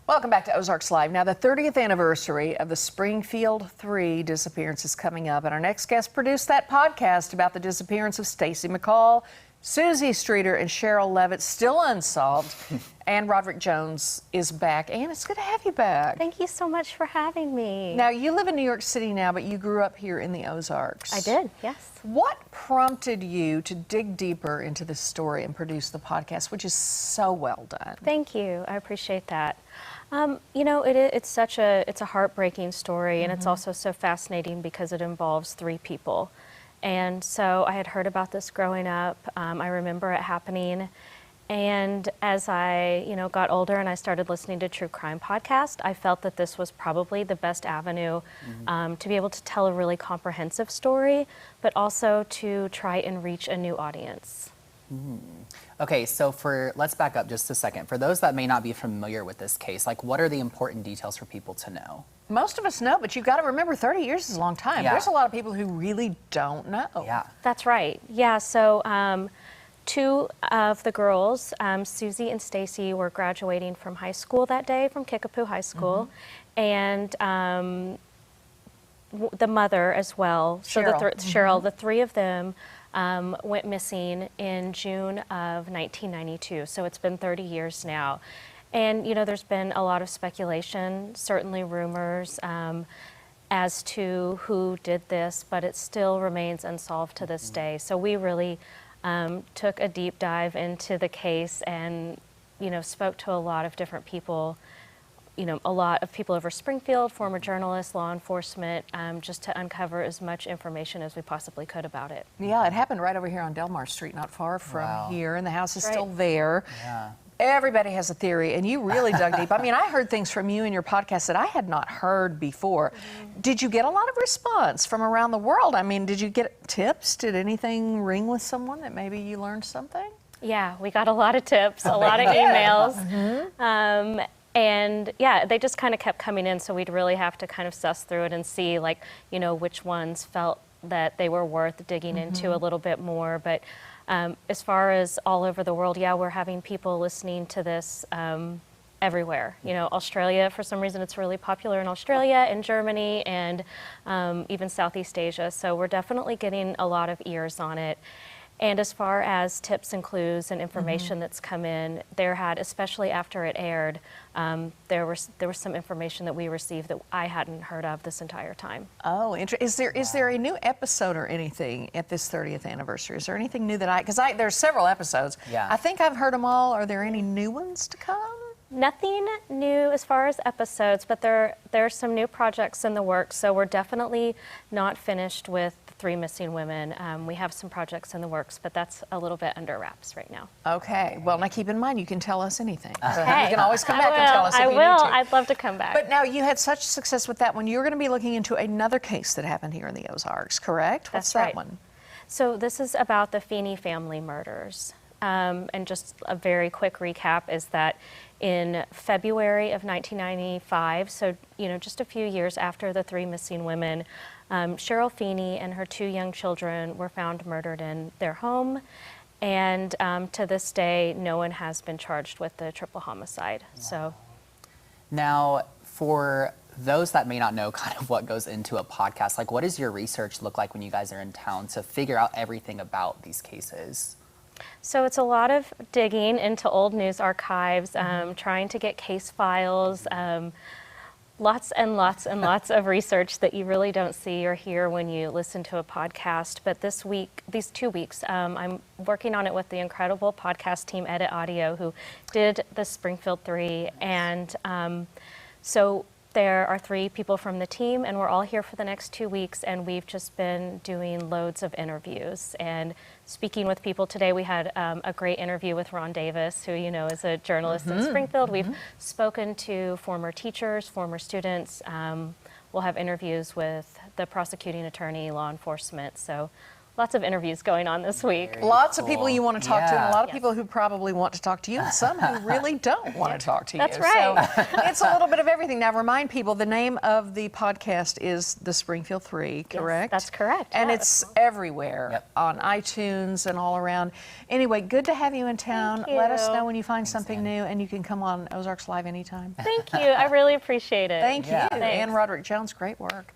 Welcome back to Ozarks Live. Now, the 30th anniversary of the Springfield 3 disappearance is coming up, and our next guest produced that podcast about the disappearance of Stacy McCall, Susie Streeter, and Cheryl Levitt, still unsolved. And Roderick Jones is back. Ann, it's good to have you back. Thank you so much for having me. Now, you live in New York City now, but you grew up here in the Ozarks. I did, yes. What prompted you to dig deeper into this story and produce the podcast, which is so well done? Thank you. I appreciate that. You know, it's a heartbreaking story, and it's also so fascinating because it involves three people. And so I had heard about this growing up. I remember it happening. And as I, got older and I started listening to true crime podcasts, I felt that this was probably the best avenue to be able to tell a really comprehensive story, but also to try and reach a new audience. Okay, so let's back up just a second. For those that may not be familiar with this case, what are the important details for people to know? Most of us know, but you've got to remember 30 years is a long time. Yeah. There's a lot of people who really don't know. Yeah. That's right. Yeah, so two of the girls, Susie and Stacy, were graduating from high school that day, from Kickapoo High School, and the mother as well. Cheryl. So Cheryl, the three of them went missing in June of 1992. So it's been 30 years now. And, there's been a lot of speculation, certainly rumors, as to who did this, but it still remains unsolved to this day. So we really took a deep dive into the case and, spoke to a lot of different people, a lot of people over Springfield, former journalists, law enforcement, just to uncover as much information as we possibly could about it. Yeah, it happened right over here on Delmar Street, not far from here, and the house is still there. Yeah. Everybody has a theory, and you really dug deep. I mean, I heard things from you in your podcast that I had not heard before. Did you get a lot of response from around the world? I mean, did you get tips? Did anything ring with someone that maybe you learned something? Yeah, we got a lot of tips, a lot of emails. And yeah, they just kind of kept coming in, so we'd really have to kind of suss through it and see, which ones felt that they were worth digging into a little bit more. But as far as all over the world, yeah, we're having people listening to this everywhere. Australia, for some reason, it's really popular in Australia and Germany and even Southeast Asia. So we're definitely getting a lot of ears on it. And as far as tips and clues and information that's come in, especially after it aired, there was some information that we received that I hadn't heard of this entire time. Oh, is there a new episode or anything at this 30th anniversary? Is there anything new because there's several episodes. Yeah. I think I've heard them all. Are there any new ones to come? Nothing new as far as episodes, but there are some new projects in the works. So we're definitely not finished with the three missing women. We have some projects in the works, but that's a little bit under wraps right now. Okay. Well, now keep in mind, you can tell us anything. So Okay. you can always come back and tell us if you need to. I'd love to come back. But now you had such success with that one. You're going to be looking into another case that happened here in the Ozarks, correct? What's That's right. that one? So this is about the Feeney family murders. And just a very quick recap is that in February of 1995, so just a few years after the three missing women, Cheryl Feeney and her two young children were found murdered in their home, and to this day, no one has been charged with the triple homicide. Wow. So, now for those that may not know kind of what goes into a podcast, what does your research look like when you guys are in town to figure out everything about these cases? So it's a lot of digging into old news archives, trying to get case files, lots and lots and lots of research that you really don't see or hear when you listen to a podcast. But these 2 weeks, I'm working on it with the incredible podcast team, Edit Audio, who did the Springfield 3. And so there are three people from the team, and we're all here for the next 2 weeks, and we've just been doing loads of interviews and speaking with people. Today we had a great interview with Ron Davis, who is a journalist in Springfield. We've spoken to former teachers, former students. We'll have interviews with the prosecuting attorney, law enforcement, so lots of interviews going on this week. Lots of people you want to talk to, and a Yeah. lot of people who probably want to talk to you, and some who really don't want to talk to you. That's right. So it's a little bit of everything. Now, remind people, the name of the podcast is The Springfield 3, correct? That's correct. And yes. it's everywhere, Yep. on iTunes and all around. Anyway, good to have you in town. Thank Let us you. know when you find something Ann. new, and you can come on Ozarks Live anytime. Thank you. I really appreciate it. Thank you. Yeah. Ann Thanks. Roderick Jones, great work.